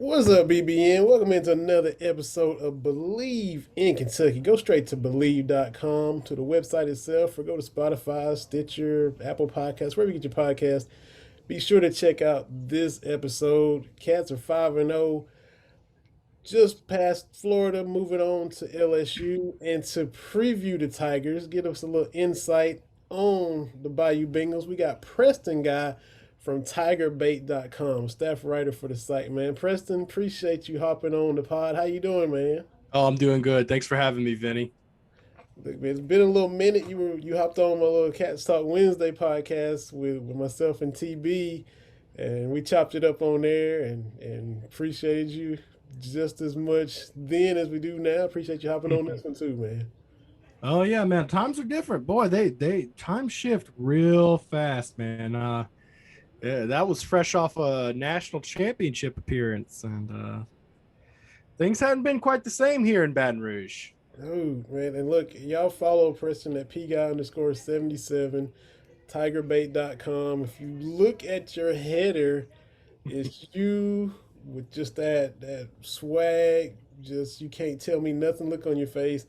What's up, BBN? Welcome into another episode of Believe in Kentucky. Go straight to believe.com, to the website itself, or go to Spotify, Stitcher, Apple Podcasts, wherever you get your podcast. Be sure to check out this episode. Cats are 5-0, just past Florida, moving on to LSU. And to preview the Tigers, give us a little insight on the Bayou Bengals, we got Preston Guy from tigerbait.com, staff writer for the site, man. Preston, appreciate you hopping on the pod. How you doing, man? Oh, I'm doing good. Thanks for having me, Vinny. Look, man, it's been a little minute. You hopped on my little Cats Talk Wednesday podcast with myself and TB, and we chopped it up on there, and appreciated you just as much then as we do now. Appreciate you hopping on this one too, man. Oh yeah, man. Times are different. Boy, they time shift real fast, man. Yeah, that was fresh off a national championship appearance, and things hadn't been quite the same here in Baton Rouge. Oh man, and look, y'all follow Preston at pguy_77, tigerbait.com. If you look at your header, it's you with just that swag, just you can't tell me nothing look on your face.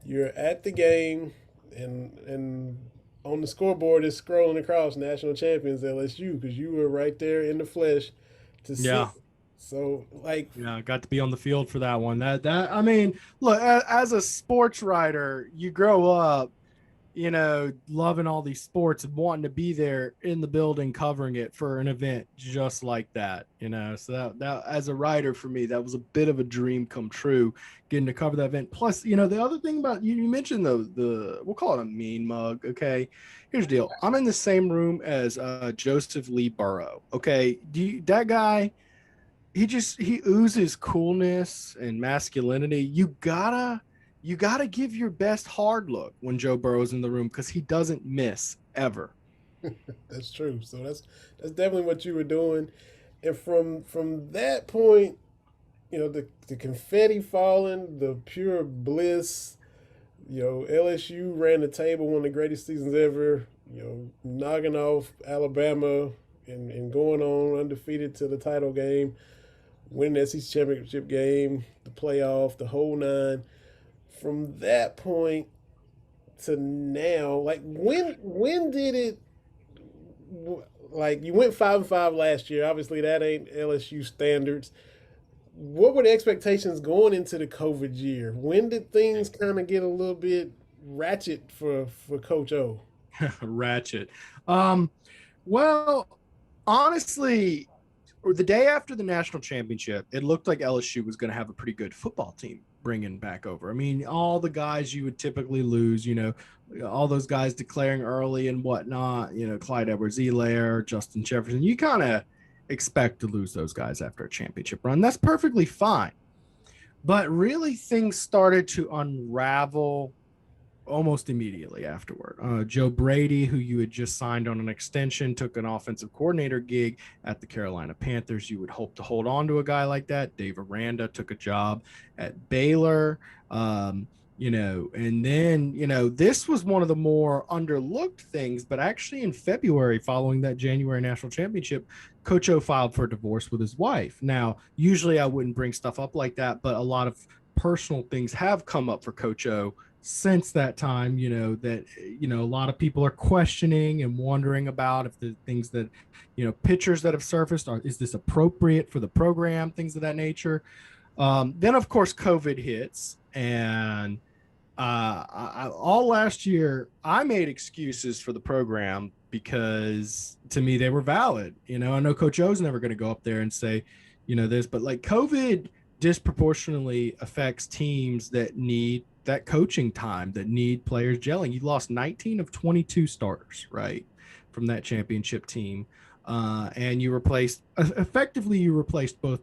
You're at the game, and on the scoreboard is scrolling across national champions LSU, because you were right there in the flesh to see. Yeah, So like, yeah, I got to be on the field for that one. That I mean, look, as a sports writer, you grow up, loving all these sports and wanting to be there in the building covering it for an event just like that. So that as a writer for me, that was a bit of a dream come true, getting to cover that event. Plus, the other thing about you mentioned the we'll call it a mean mug. Okay. Here's the deal. I'm in the same room as Joseph Lee Burrow. Okay. That guy, he oozes coolness and masculinity. You gotta give your best hard look when Joe Burrow's in the room, because he doesn't miss ever. that's true. So that's definitely what you were doing. And from that point, the confetti falling, the pure bliss, LSU ran the table, one of the greatest seasons ever, knocking off Alabama and going on undefeated to the title game, winning the SEC championship game, the playoff, the whole nine. From that point to now, like when did it, like, you went 5-5 last year. Obviously, that ain't LSU standards. What were the expectations going into the COVID year? When did things kind of get a little bit ratchet for Coach O? Ratchet. Well, honestly, the day after the national championship, it looked like LSU was going to have a pretty good football team bringing back over. I mean, all the guys you would typically lose, all those guys declaring early and whatnot, Clyde Edwards-Helaire, Justin Jefferson, you kind of expect to lose those guys after a championship run. That's perfectly fine. But really, things started to unravel almost immediately afterward. Joe Brady, who you had just signed on an extension, took an offensive coordinator gig at the Carolina Panthers. You would hope to hold on to a guy like that. Dave Aranda took a job at Baylor. And then, this was one of the more underlooked things, but actually in February, following that January national championship, Coach O filed for a divorce with his wife. Now, usually I wouldn't bring stuff up like that, but a lot of personal things have come up for Coach O since that time, that a lot of people are questioning and wondering about if the things that, pictures that have surfaced is this appropriate for the program, things of that nature. Then of course COVID hits, and all last year I made excuses for the program because to me they were valid. I know Coach O's never going to go up there and say this, but like, COVID disproportionately affects teams that need that coaching time, that need players gelling. You lost 19 of 22 starters, right, from that championship team. And you replaced both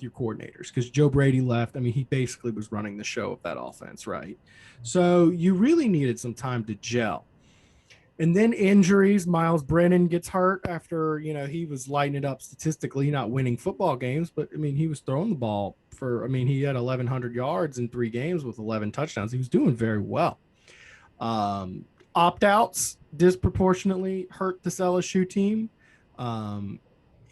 your coordinators, because Joe Brady left. I mean, he basically was running the show of that offense, right? So you really needed some time to gel. And then injuries. Miles Brennan gets hurt after, he was lighting it up statistically, not winning football games, but I mean, he was throwing the ball he had 1,100 yards in 3 games with 11 touchdowns. He was doing very well. Opt-outs disproportionately hurt this LSU team.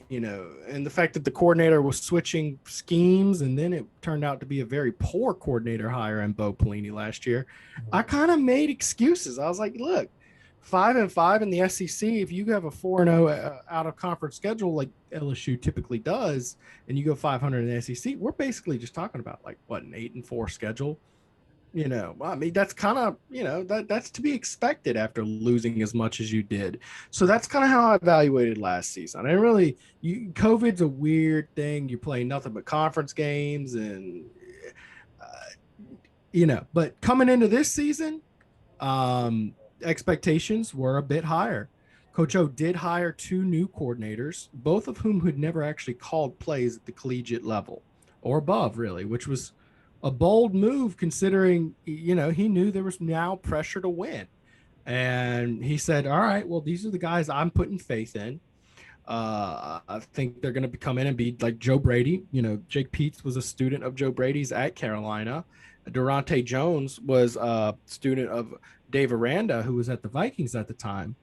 and the fact that the coordinator was switching schemes and then it turned out to be a very poor coordinator hire in Bo Pelini last year, I kind of made excuses. I was like, look, 5-5 in the SEC, if you have a 4-0 out of conference schedule like LSU typically does, and you go 500 in the SEC, we're basically just talking about like what, an 8-4 schedule. I mean, that's kind of, that's to be expected after losing as much as you did. So that's kind of how I evaluated last season. COVID's a weird thing. You play nothing but conference games and, but coming into this season, expectations were a bit higher. Coach O did hire 2 new coordinators, both of whom had never actually called plays at the collegiate level or above, really, which was a bold move considering, he knew there was now pressure to win. And he said, all right, well, these are the guys I'm putting faith in. I think they're going to come in and be like Joe Brady. Jake Peetz was a student of Joe Brady's at Carolina. Durante Jones was a student of Dave Aranda, who was at the Vikings at the time.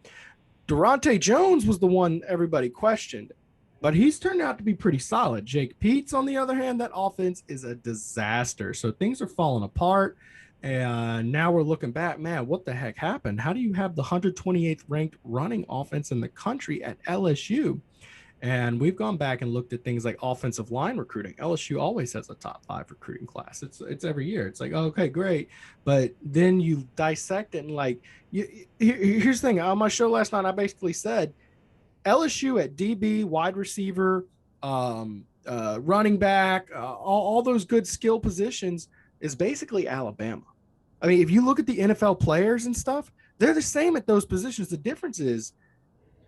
Durante Jones was the one everybody questioned, but he's turned out to be pretty solid. Jake Peetz, on the other hand, that offense is a disaster. So things are falling apart. And now we're looking back, man, what the heck happened? How do you have the 128th ranked running offense in the country at LSU? And we've gone back and looked at things like offensive line recruiting. LSU always has a top 5 recruiting class. It's every year. It's like, okay, great. But then you dissect it and here's the thing. On my show last night, I basically said LSU at DB, wide receiver, running back, all those good skill positions is basically Alabama. I mean, if you look at the NFL players and stuff, they're the same at those positions. The difference is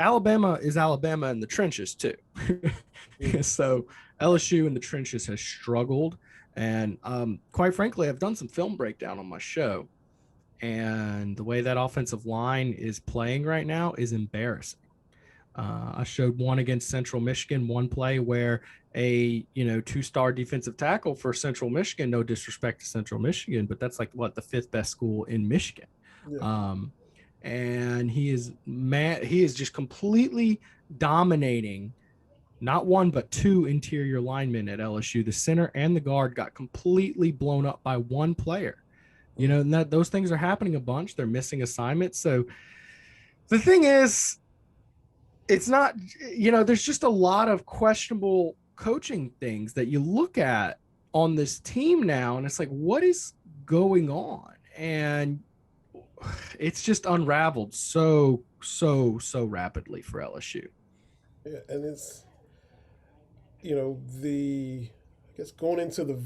Alabama is Alabama in the trenches too. So LSU in the trenches has struggled. And quite frankly, I've done some film breakdown on my show. And the way that offensive line is playing right now is embarrassing. I showed one against Central Michigan, one play where a 2-star defensive tackle for Central Michigan, no disrespect to Central Michigan, but that's like the 5th best school in Michigan. Yeah. And he is just completely dominating not one but 2 interior linemen at LSU. The center and the guard got completely blown up by one player. And those things are happening a bunch. They're missing assignments. So the thing is, it's not, there's just a lot of questionable coaching things that you look at on this team now. And it's like, what is going on? And it's just unraveled so rapidly for LSU. Yeah. And it's, I guess going into the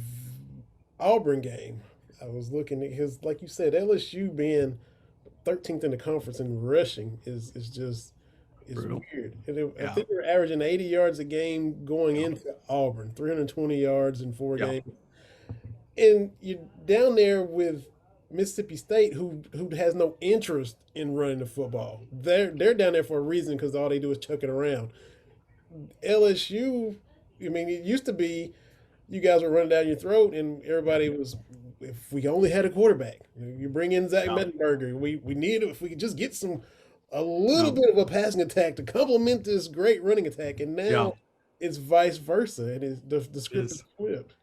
Auburn game, I was looking at his, like you said, LSU being 13th in the conference in rushing is brutal. Weird. I think they're averaging 80 yards a game going into Auburn, 320 yards in 4 games. And you're down there with Mississippi State, who has no interest in running the football. They're down there for a reason because all they do is chuck it around. LSU, I mean, it used to be you guys were running down your throat and everybody was, if we only had a quarterback. You bring in Zach Mettenberger. We need it if we could just get a little bit of a passing attack to complement this great running attack. And now it's vice versa. And the script is flipped.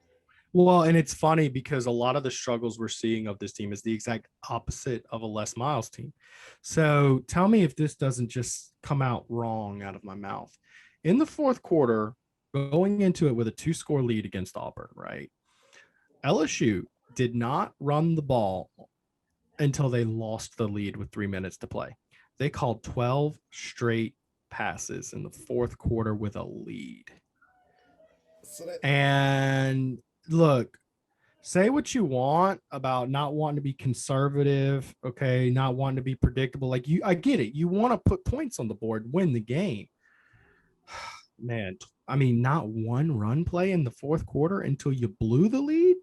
Well, and it's funny because a lot of the struggles we're seeing of this team is the exact opposite of a Les Miles team. So tell me if this doesn't just come out wrong out of my mouth. In the fourth quarter, going into it with a 2-score lead against Auburn, right? LSU did not run the ball until they lost the lead with 3 minutes to play. They called 12 straight passes in the fourth quarter with a lead. And look, say what you want about not wanting to be conservative, okay, not wanting to be predictable. I get it. You want to put points on the board, win the game. Man, I mean, not one run play in the fourth quarter until you blew the lead.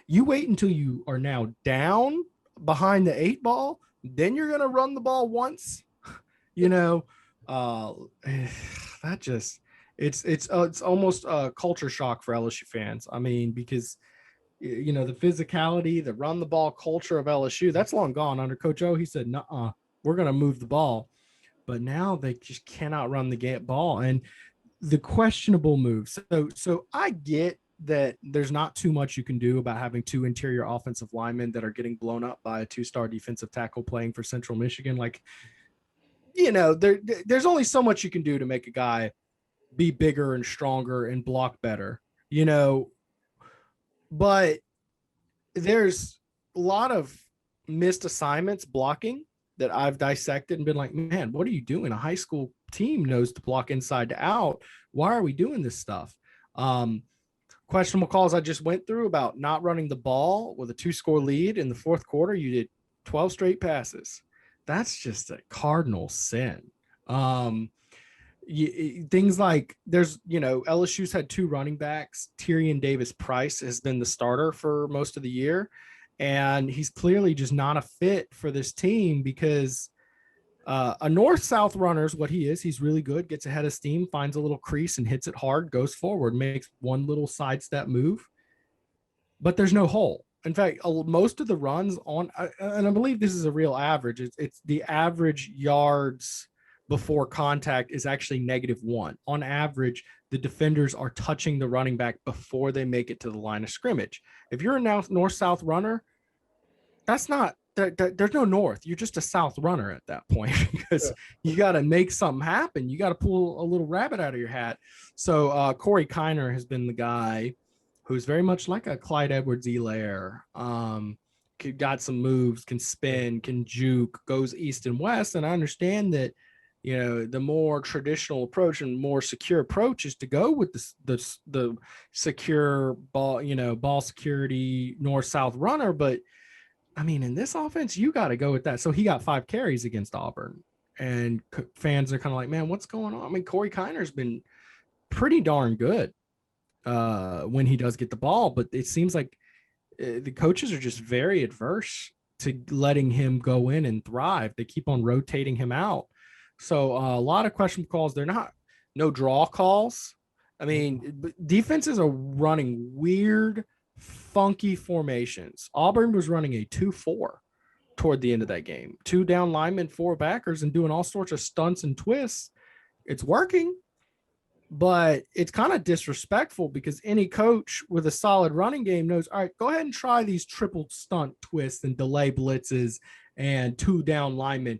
You wait until you are now down behind the 8 ball, then you're going to run the ball once. That just it's almost a culture shock for LSU fans. I mean, because the physicality, the run the ball culture of LSU, that's long gone under Coach O. He said, "Nuh-uh, we're going to move the ball." But now they just cannot run the ball. And the questionable moves. So I get that there's not too much you can do about having two interior offensive linemen that are getting blown up by a two-star defensive tackle playing for Central Michigan. Like, there's only so much you can do to make a guy be bigger and stronger and block better, but there's a lot of missed assignments blocking that I've dissected and been like, man, what are you doing? A high school team knows to block inside to out. Why are we doing this stuff? Questionable calls I just went through about not running the ball with a 2-score lead in the fourth quarter. You did 12 straight passes. That's just a cardinal sin. Things like LSU's had 2 running backs. Tyrion Davis Price has been the starter for most of the year, and he's clearly just not a fit for this team because a north-south runner is what he is. He's really good, gets ahead of steam, finds a little crease and hits it hard, goes forward, makes one little sidestep move, but there's no hole. In fact, most of the runs on, and I believe this is a real average, it's the average yards before contact is actually -1. On average, the defenders are touching the running back before they make it to the line of scrimmage. If you're a north-south runner, that's not, there's no north. You're just a south runner at that point because you got to make something happen. You got to pull a little rabbit out of your hat. So Corey Keiner has been the guy who's very much like a Clyde Edwards-Helaire. Got some moves, can spin, can juke, goes east and west. And I understand that, the more traditional approach and more secure approach is to go with the secure ball, ball security north-south runner. But I mean, in this offense, you got to go with that. So he got 5 carries against Auburn, and fans are kind of like, man, what's going on? I mean, Corey Kiner's been pretty darn good when he does get the ball, but it seems like the coaches are just very adverse to letting him go in and thrive. They keep on rotating him out. So a lot of question calls. They're no draw calls. I mean, defenses are running weird, funky formations. Auburn was running a 2-4 toward the end of that game. 2 down linemen, 4 backers, and doing all sorts of stunts and twists. It's working, but it's kind of disrespectful because any coach with a solid running game knows, all right, go ahead and try these triple stunt twists and delay blitzes and 2 down linemen.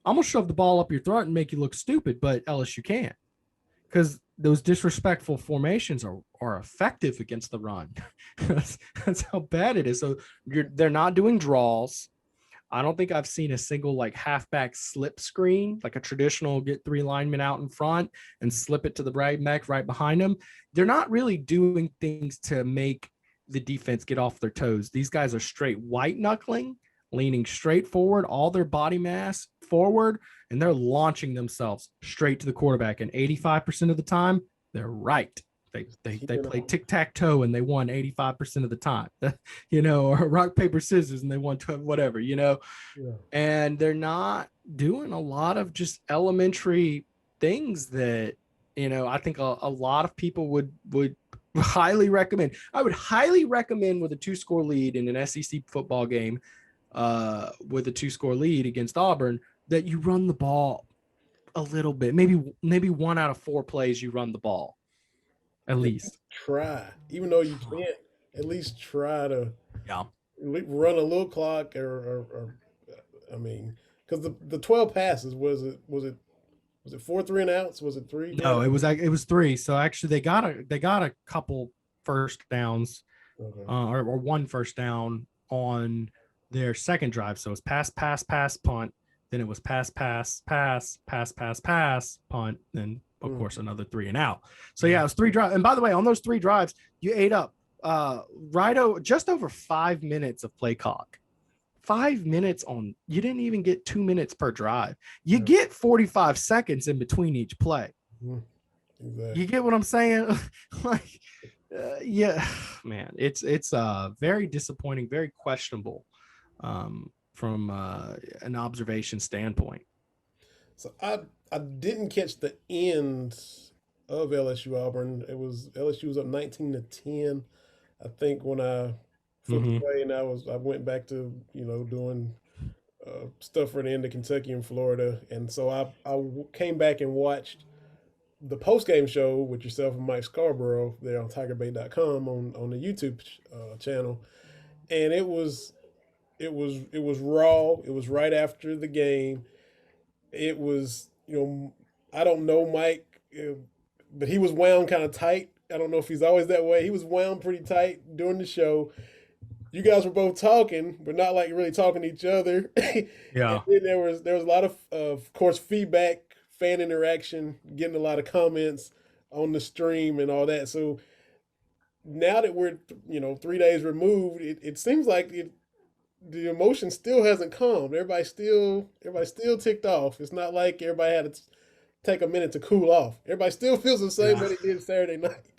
I'm going to shove the ball up your throat and make you look stupid, but LSU can't because those disrespectful formations are effective against the run. That's how bad it is. So they're not doing draws. I don't think I've seen a single halfback slip screen, like a traditional get 3 linemen out in front and slip it to the right back right behind them. They're not really doing things to make the defense get off their toes. These guys are straight white knuckling, leaning straight forward, all their body mass forward, and they're launching themselves straight to the quarterback. And 85% of the time, they're right. They play tic-tac-toe and they won 85% of the time, or rock, paper, scissors and they won whatever, and they're not doing a lot of just elementary things that, I think a lot of people would highly recommend. I would highly recommend with a 2-score lead in an SEC football game with a 2-score lead against Auburn that you run the ball a little bit, maybe 1 out of 4 plays you run the ball. At least try, even though you can't, at least try to run a little clock or I mean, because the 12 passes was it 4 3 and outs? Was it 3? No, it was 3. So actually, they got a couple first downs, okay. or 1 first down on their second drive. So it was pass, punt. Then it was pass, punt. Then of course another 3 and out. So yeah, it was 3 drives. And by the way, on those 3 drives, you ate up just over 5 minutes of play clock. 5 minutes you didn't even get 2 minutes per drive. You get 45 seconds in between each play. Exactly. You get what I'm saying? Yeah, man, it's very disappointing, very questionable from an observation standpoint. So I didn't catch the end of LSU Auburn. LSU was up 19-10. I think when I flipped away and I went back to doing stuff for the end of Kentucky and Florida, and so I came back and watched the post game show with yourself and Mike Scarborough there on TigerBait.com on the YouTube channel, and it was raw. It was right after the game. It was, I don't know Mike, but he was wound kind of tight. I don't know if he's always that way. He was wound pretty tight during the show. You guys were both talking, but not like really talking to each other. And Yeah. then there was a lot of course, feedback, fan interaction, getting a lot of comments on the stream and all that. So now that we're 3 days removed, it seems like the emotion still hasn't calmed. Everybody's still ticked off. It's not like everybody had to take a minute to cool off. Everybody still feels the same Yeah. way they did Saturday night.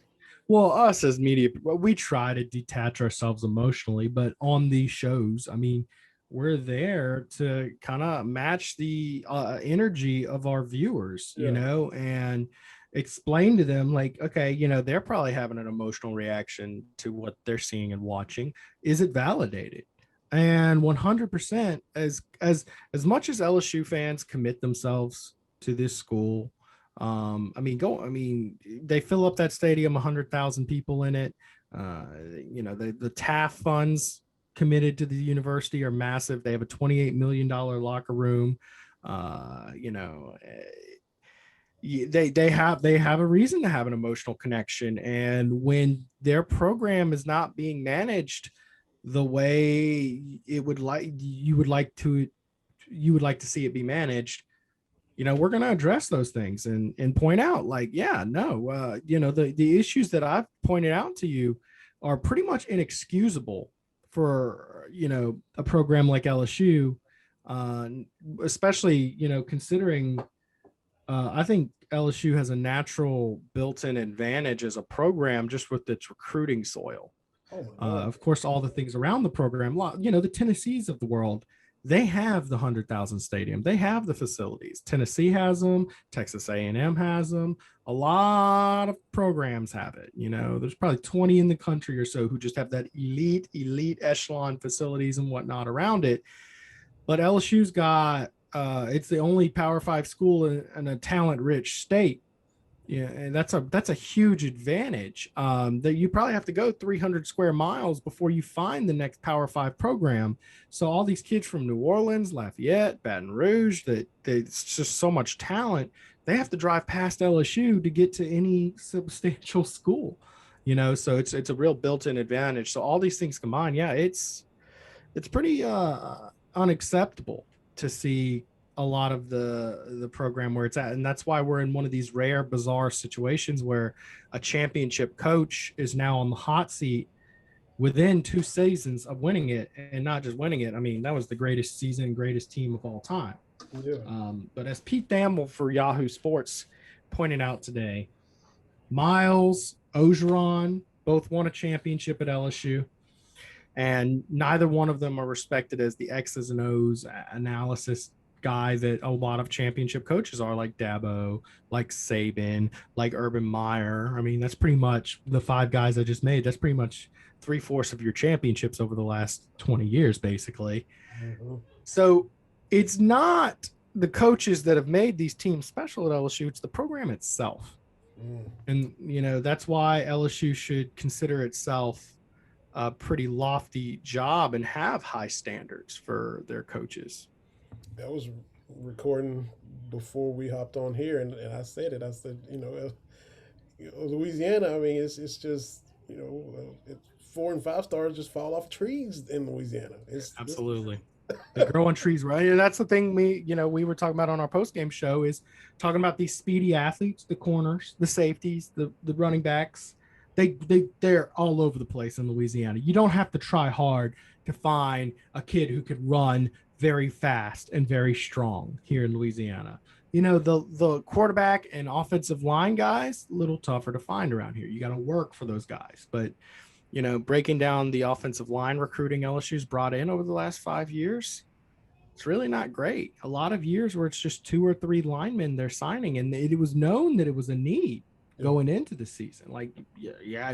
Well, us as media, we try to detach ourselves emotionally, but on these shows, I mean, we're there to kind of match the energy of our viewers, Yeah. and explain to them like, okay, they're probably having an emotional reaction to what they're seeing and watching. Is it validated? And 100%, as much as LSU fans commit themselves to this school, they fill up that stadium, 100,000 people in it. The TAF funds committed to the university are massive. They have a $28 million locker room. They have a reason to have an emotional connection. And when their program is not being managed the way you would like to see it be managed, we're going to address those things and point out like, the issues that I've pointed out to you are pretty much inexcusable for, a program like LSU, especially, considering I think LSU has a natural built-in advantage as a program just with its recruiting soil. Oh my God. Of course, all the things around the program, the Tennessees of the world, they have the 100,000 stadium. They have the facilities. Tennessee has them. Texas A&M has them. A lot of programs have it. There's probably 20 in the country or so who just have that elite echelon facilities and whatnot around it. But LSU's got, it's the only Power 5 school in a talent-rich state. Yeah, and that's a huge advantage. That you probably have to go 300 square miles before you find the next Power 5 program. So all these kids from New Orleans, Lafayette, Baton Rouge, that it's just so much talent. They have to drive past LSU to get to any substantial school. So it's a real built-in advantage. So all these things combined, it's pretty unacceptable to see a lot of the program where it's at. And that's why we're in one of these rare, bizarre situations where a championship coach is now on the hot seat within 2 seasons of winning it, and not just winning it. I mean, that was the greatest season, greatest team of all time. Yeah. But as Pete Thamel for Yahoo Sports pointed out today, Miles, Orgeron both won a championship at LSU, and neither one of them are respected as the X's and O's analysis guy that a lot of championship coaches are, like Dabo, like Saban, like Urban Meyer. I mean, that's pretty much the 5 guys I just made. That's pretty much 3/4 of your championships over the last 20 years, basically. Mm-hmm. So it's not the coaches that have made these teams special at LSU. It's the program itself. And, that's why LSU should consider itself a pretty lofty job and have high standards for their coaches. That was recording before we hopped on here, and I said it. I said, Louisiana. I mean, it's just 4 and 5 stars just fall off trees in Louisiana. Absolutely. They grow on trees, right? And that's the thing we were talking about on our post-game show, is talking about these speedy athletes, the corners, the safeties, the running backs. They're all over the place in Louisiana. You don't have to try hard to find a kid who could run very fast and very strong here in Louisiana. The quarterback and offensive line guys, a little tougher to find around here. You got to work for those guys. But, breaking down the offensive line recruiting LSU's brought in over the last 5 years, it's really not great. A lot of years where it's just 2 or 3 linemen they're signing, and it was known that it was a need going into the season. Like,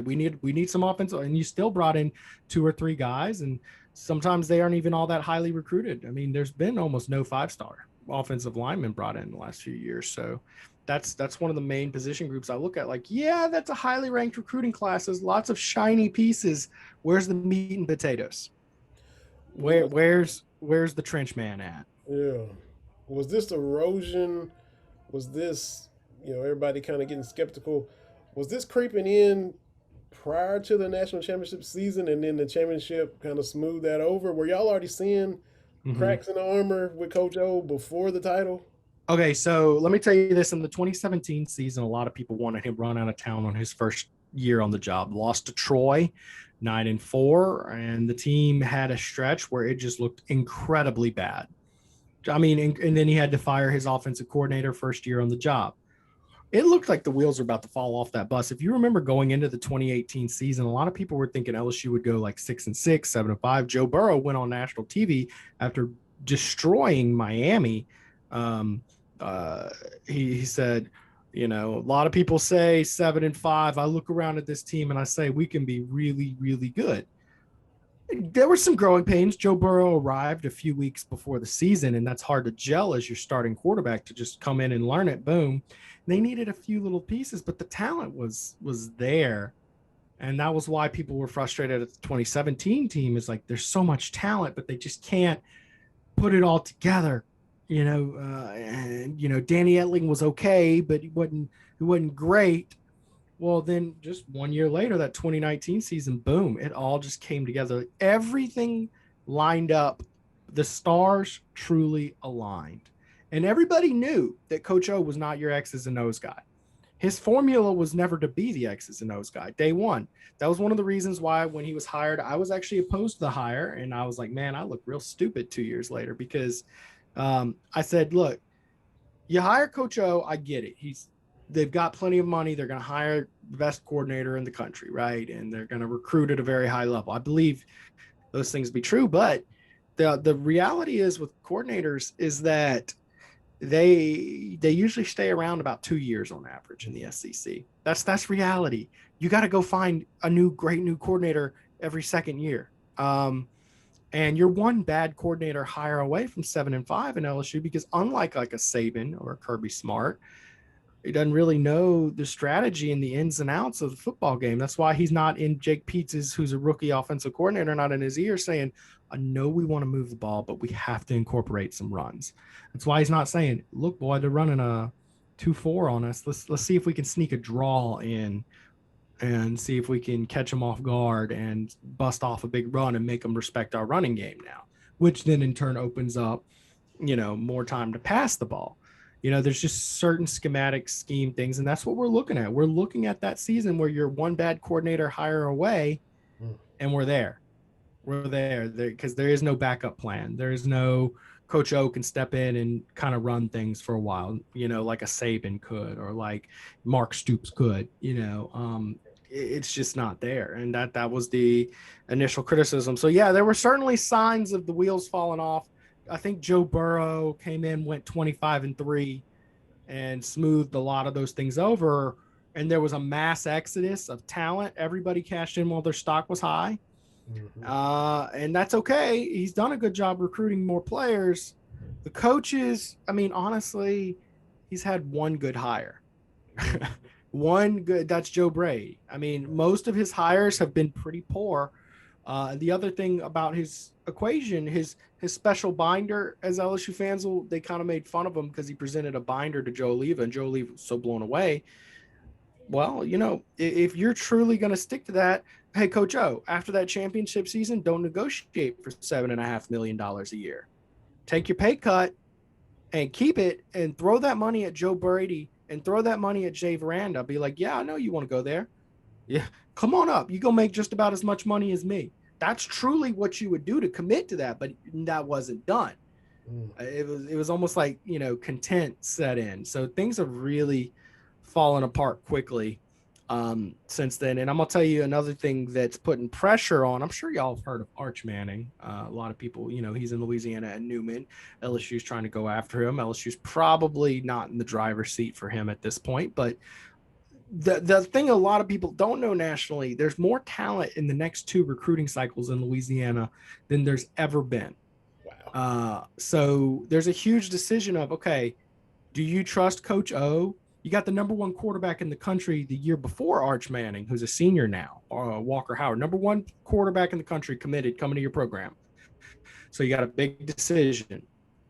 we need some offensive, and you still brought in 2 or 3 guys, and sometimes they aren't even all that highly recruited. I mean, there's been almost no 5-star offensive linemen brought in the last few years. So that's one of the main position groups I look at. Like, yeah, that's a highly ranked recruiting class. There's lots of shiny pieces. Where's the meat and potatoes? Was, Where's the trench man at? yeah. Was this erosion? Was this, everybody kind of getting skeptical? Was this creeping in prior to the national championship season and then the championship kind of smoothed that over? Were y'all already seeing Mm-hmm. cracks in the armor with Coach O before the title? Okay, so let me tell you this. In the 2017 season, a lot of people wanted him run out of town on his first year on the job. Lost to Troy, 9-4, and the team had a stretch where it just looked incredibly bad. I mean, and then he had to fire his offensive coordinator first year on the job. It looked like the wheels were about to fall off that bus. If you remember going into the 2018 season, a lot of people were thinking LSU would go like 6-6, 7-5. Joe Burrow went on national TV after destroying Miami. Um, he said, a lot of people say 7-5. I look around at this team and I say we can be really, really good. There were some growing pains. Joe Burrow arrived a few weeks before the season, and that's hard to gel as your starting quarterback to just come in and learn it. Boom. They needed a few little pieces, but the talent was there. And that was why people were frustrated at the 2017 team. Is like there's so much talent, but they just can't put it all together. Danny Etling was okay, but he wasn't great. Well, then just 1 year later, that 2019 season, boom, it all just came together. Everything lined up. The stars truly aligned. And everybody knew that Coach O was not your X's and O's guy. His formula was never to be the X's and O's guy. Day one. That was one of the reasons why when he was hired, I was actually opposed to the hire. And I was like, man, I look real stupid 2 years later because I said, look, you hire Coach O, I get it. They've got plenty of money. They're going to hire the best coordinator in the country, right? And they're going to recruit at a very high level. I believe those things to be true, but the reality is with coordinators is that they usually stay around about 2 years on average in the SEC. That's reality. You got to go find a great new coordinator every second year. And you're one bad coordinator hire away from 7-5 in LSU because unlike like a Saban or a Kirby Smart, he doesn't really know the strategy and the ins and outs of the football game. That's why he's not in Jake Pietz's, who's a rookie offensive coordinator, not in his ear saying, I know we want to move the ball, but we have to incorporate some runs. That's why he's not saying, look, boy, they're running a 2-4 on us. Let's see if we can sneak a draw in and see if we can catch them off guard and bust off a big run and make them respect our running game now, which then in turn opens up, more time to pass the ball. There's just certain schematic scheme things, and that's what we're looking at. We're looking at that season where you're one bad coordinator hire away, and we're there. We're there because there is no backup plan. There is no Coach O can step in and kind of run things for a while, like a Saban could or like Mark Stoops could. It's just not there, and that was the initial criticism. So yeah, there were certainly signs of the wheels falling off. I think Joe Burrow came in, went 25-3 and smoothed a lot of those things over. And there was a mass exodus of talent. Everybody cashed in while their stock was high. Mm-hmm. And that's okay. He's done a good job recruiting more players. The coaches, I mean, honestly, he's had one good hire. That's Joe Brady. I mean, most of his hires have been pretty poor. The other thing about his equation, his special binder, as LSU fans they kind of made fun of him because he presented a binder to Joe Oliva, and Joe Oliva was so blown away. Well, if you're truly going to stick to that, hey, Coach O, after that championship season, don't negotiate for $7.5 million a year. Take your pay cut and keep it and throw that money at Joe Brady and throw that money at Jay Veranda. Be like, yeah, I know you want to go there. Yeah, come on up. You go make just about as much money as me. That's truly what you would do to commit to that, but that wasn't done. It was almost like, content set in. So things have really fallen apart quickly since then. And I'm going to tell you another thing that's putting pressure on. I'm sure y'all have heard of Arch Manning. A lot of people, he's in Louisiana and Newman. LSU's trying to go after him. LSU's probably not in the driver's seat for him at this point, but the thing a lot of people don't know nationally, there's more talent in the next two recruiting cycles in Louisiana than there's ever been. Wow. So there's a huge decision of, okay, do you trust Coach O You got the number one quarterback in the country the year before Arch Manning, who's a senior now, Walker Howard, number one quarterback in the country committed coming to your program. So you got a big decision.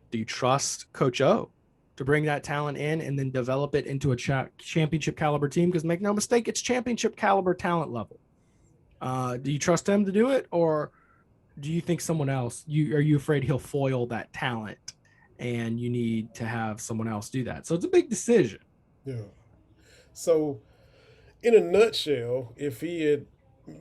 Do you trust Coach O to bring that talent in and then develop it into a championship caliber team? Because make no mistake, it's championship caliber talent level. Do you trust him to do it, or do you think someone else? Are you afraid he'll foil that talent, and you need to have someone else do that? So it's a big decision. Yeah. So, in a nutshell, if he had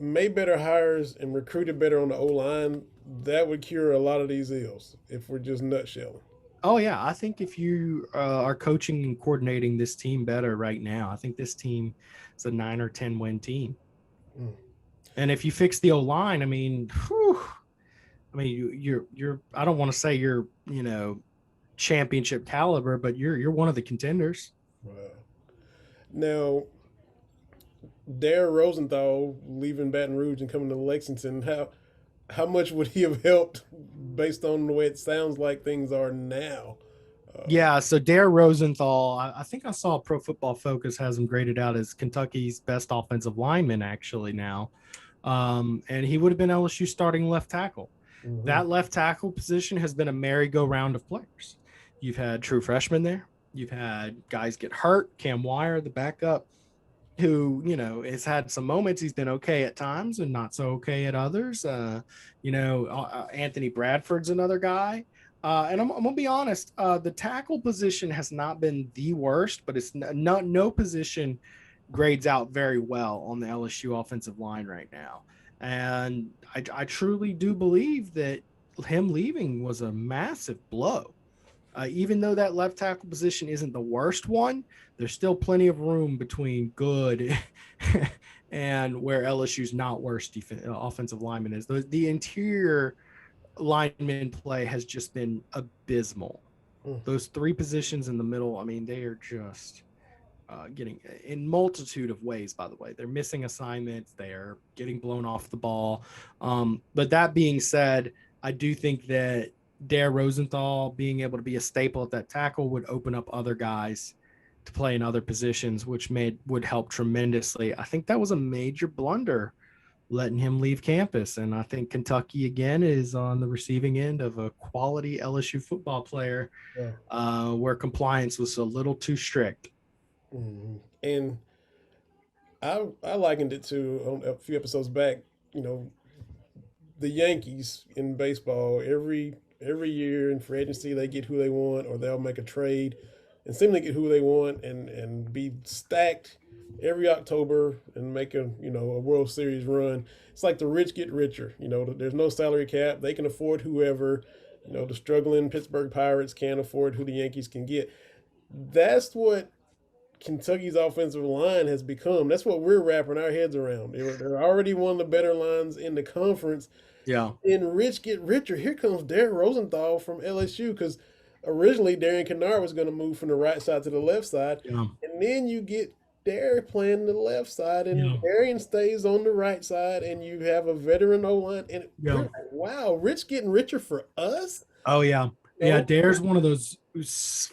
made better hires and recruited better on the O line, that would cure a lot of these ills. If we're just nutshelling. Oh yeah, I think if you are coaching and coordinating this team better right now, I think this team is a 9 or 10 win team. Mm. And if you fix the O line, I mean, you're. I don't want to say you're championship caliber, but you're one of the contenders. Wow. Now, Dare Rosenthal leaving Baton Rouge and coming to Lexington, how much would he have helped based on the way it sounds like things are now? Yeah, so Dare Rosenthal, I think I saw Pro Football Focus has him graded out as Kentucky's best offensive lineman actually now. And he would have been LSU starting left tackle. Mm-hmm. That left tackle position has been a merry-go-round of players. You've had true freshmen there. You've had guys get hurt. Cam Wire, the backup, who, has had some moments. He's been okay at times and not so okay at others. Anthony Bradford's another guy. And I'm going to be honest, the tackle position has not been the worst, but it's no position grades out very well on the LSU offensive line right now. And I truly do believe that him leaving was a massive blow. Even though that left tackle position isn't the worst one, there's still plenty of room between good and where LSU's not worst offensive lineman is. The interior lineman play has just been abysmal. Those three positions in the middle, I mean, they are just getting in multitude of ways, by the way. They're missing assignments. They're getting blown off the ball. But that being said, I do think that Dare Rosenthal being able to be a staple at that tackle would open up other guys to play in other positions, which would help tremendously. I think that was a major blunder letting him leave campus. And I think Kentucky, again, is on the receiving end of a quality LSU football player where compliance was a little too strict. Mm-hmm. And I likened it to, a few episodes back, the Yankees in baseball. Every year in free agency, they get who they want, or they'll make a trade and seemingly get who they want and be stacked every October and make a World Series run. It's like the rich get richer. There's no salary cap. They can afford whoever. The struggling Pittsburgh Pirates can't afford who the Yankees can get. That's what Kentucky's offensive line has become. That's what we're wrapping our heads around. They're already one of the better lines in the conference. Yeah. And rich get richer. Here comes Dare Rosenthal from LSU, because originally Darian Keiner was going to move from the right side to the left side. Yeah. And then you get Dare playing the left side, and Darian stays on the right side, and you have a veteran O-line. And we're like, wow, Rich getting richer for us? Oh, yeah. Yeah, Dare's one of those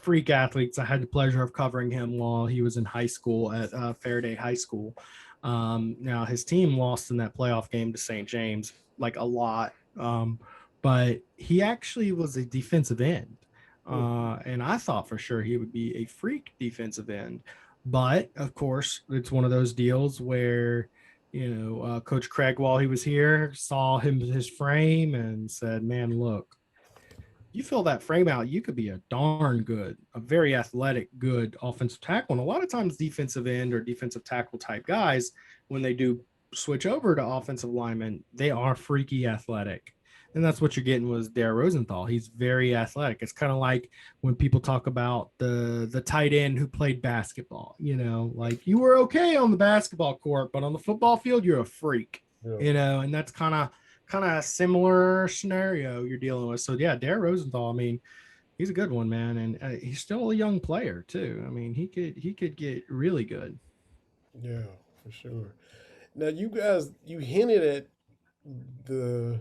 freak athletes. I had the pleasure of covering him while he was in high school at Faraday High School. Now, his team lost in that playoff game to St. James, like a lot. But he actually was a defensive end. And I thought for sure he would be a freak defensive end. But, of course, it's one of those deals where, Coach Craig, while he was here, saw his frame and said, man, look, you fill that frame out, you could be a very athletic, good offensive tackle. And a lot of times defensive end or defensive tackle type guys, when they do switch over to offensive linemen, they are freaky athletic. And that's what you're getting was Dare Rosenthal. He's very athletic. It's kind of like when people talk about the tight end who played basketball, like you were okay on the basketball court, but on the football field, you're a freak, and that's kind of a similar scenario you're dealing with. So yeah, Dare Rosenthal, I mean, he's a good one, man. And he's still a young player too. I mean, he could get really good. Yeah, for sure. Now you guys, you hinted at the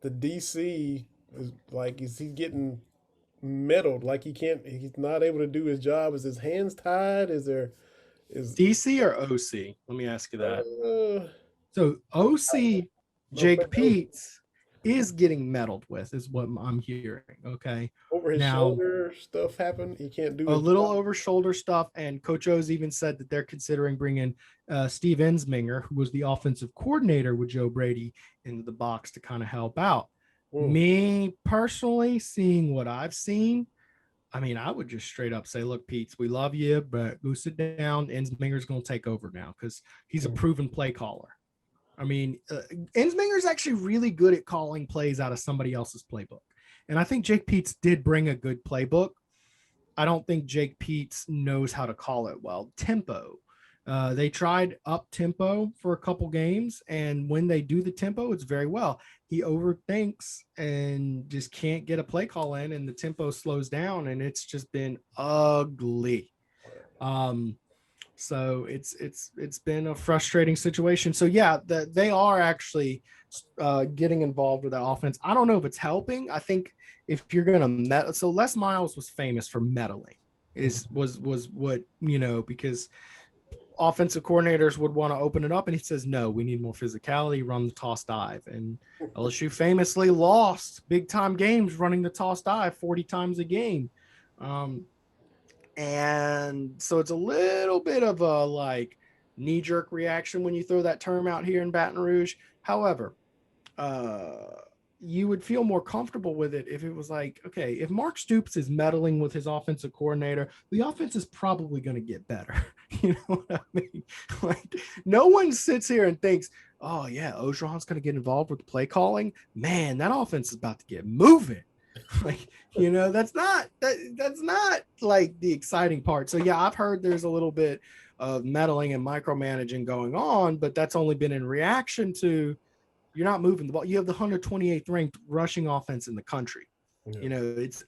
DC, is he getting meddled. Like he's not able to do his job. Is his hands tied? Is DC or OC? Let me ask you that. uh So OC I'm Jake thinking Peets is getting meddled with, is what I'm hearing. Okay. over his Now, shoulder stuff happened. He can't do a his little job. over shoulder stuff, and Coach O's even said that they're considering bringing Steve Ensminger, who was the offensive coordinator with Joe Brady, into the box to kind of help out. Hmm. Me personally, seeing what I've seen, I mean, I would just straight up say, look, Pete, we love you, but go sit down. Ensminger's going to take over now because he's a proven play caller. I mean, Ensminger's actually really good at calling plays out of somebody else's playbook. And I think Jake Peets did bring a good playbook. I don't think Jake Peets knows how to call it well. Tempo. They tried up tempo for a couple games, and when they do the tempo, it's very well. He overthinks and just can't get a play call in, and the tempo slows down, and it's just been ugly. So it's been a frustrating situation. So yeah, they are actually getting involved with that offense. I don't know if it's helping. I think if you're gonna so Les Miles was famous for meddling, was what because offensive coordinators would want to open it up, and he says no, we need more physicality, run the toss dive. And LSU famously lost big time games running the toss dive 40 times a game. And so it's a little bit of a like knee-jerk reaction when you throw that term out here in Baton Rouge. However, you would feel more comfortable with it if it was like, okay, if Mark Stoops is meddling with his offensive coordinator, the offense is probably going to get better. You know what I mean? Like, no one sits here and thinks, oh yeah, Orgeron's going to get involved with the play calling. Man, that offense is about to get moving. Like, that's not like the exciting part. So yeah, I've heard there's a little bit of meddling and micromanaging going on, but that's only been in reaction to you're not moving the ball. You have the 128th ranked rushing offense in the country. Yeah. It's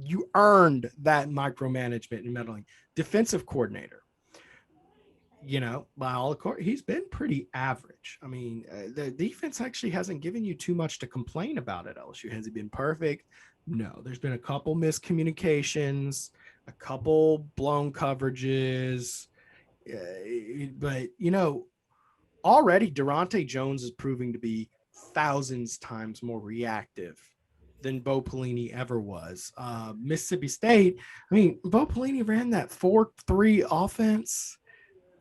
you earned that micromanagement and meddling. Defensive coordinator, by all accord, he's been pretty average. I mean, the defense actually hasn't given you too much to complain about at LSU. Has he been perfect? No, there's been a couple miscommunications, a couple blown coverages, but already Durante Jones is proving to be thousands times more reactive than Bo Pelini ever was. Mississippi State, I mean, Bo Pelini ran that 4-3 offense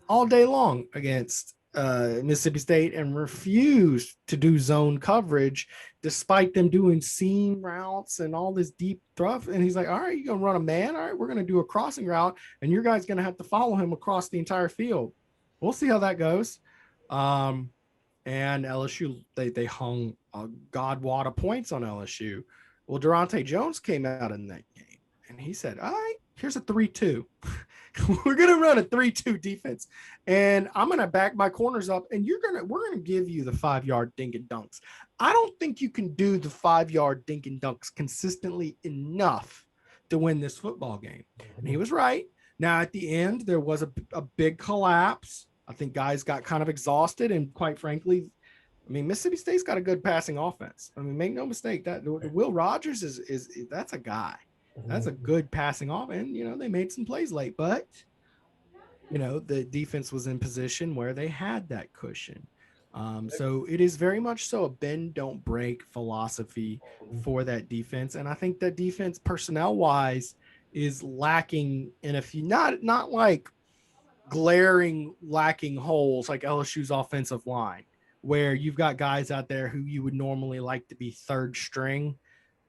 all day long against Mississippi State and refused to do zone coverage despite them doing seam routes and all this deep throw. And he's like, all right, you're going to run a man. All right, we're going to do a crossing route, and your guy's going to have to follow him across the entire field. We'll see how that goes. And LSU, they hung a god wad of points on LSU. Well, Durante Jones came out in that game, and he said, all right, here's a 3-2. We're going to run a 3-2 defense, and I'm going to back my corners up, and we're going to give you the 5-yard dink and dunks. I don't think you can do the 5-yard dink and dunks consistently enough to win this football game. And he was right. Now, at the end, there was a big collapse. I think guys got kind of exhausted, and quite frankly, I mean, Mississippi State's got a good passing offense. I mean, make no mistake, that Will Rogers is that's a guy. That's a good passing off. And, they made some plays late, but, the defense was in position where they had that cushion. So it is very much so a bend, don't break philosophy for that defense. And I think that defense personnel wise is lacking in a few, not like glaring lacking holes like LSU's offensive line, where you've got guys out there who you would normally like to be third string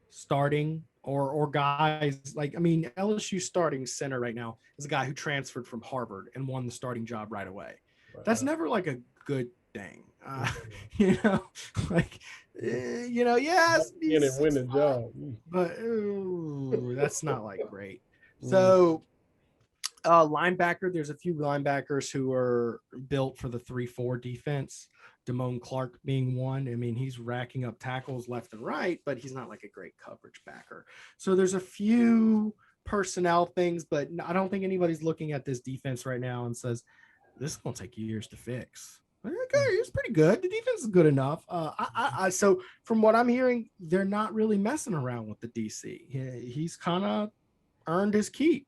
starting, or guys like, I mean, LSU starting center right now is a guy who transferred from Harvard and won the starting job right away. That's never like a good thing. Like, yes, and win the job, but that's not like great. So linebacker, there's a few linebackers who are built for the 3-4 defense. Damone Clark being one. I mean, he's racking up tackles left and right, but he's not like a great coverage backer. So there's a few personnel things, but I don't think anybody's looking at this defense right now and says, this is going to take years to fix. Okay, he's pretty good. The defense is good enough. So from what I'm hearing, they're not really messing around with the DC. He's kind of earned his keep.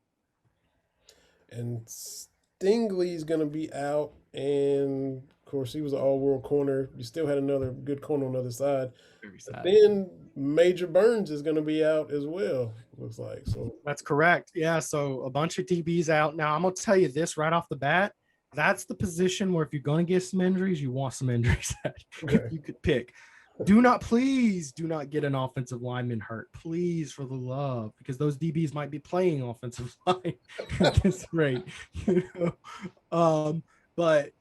And Stingley's going to be out. And of course, he was an all world corner. You still had another good corner on the other side. Very But sad. then Major Burns is going to be out as well, looks like. So, That's correct. Yeah. So a bunch of DBs out. Now, I'm going to tell you this right off the bat. That's the position where if you're going to get some injuries, you want some injuries that okay. you could pick. Please do not get an offensive lineman hurt. Please, for the love, because those DBs might be playing offensive line at this rate. You know? Yeah,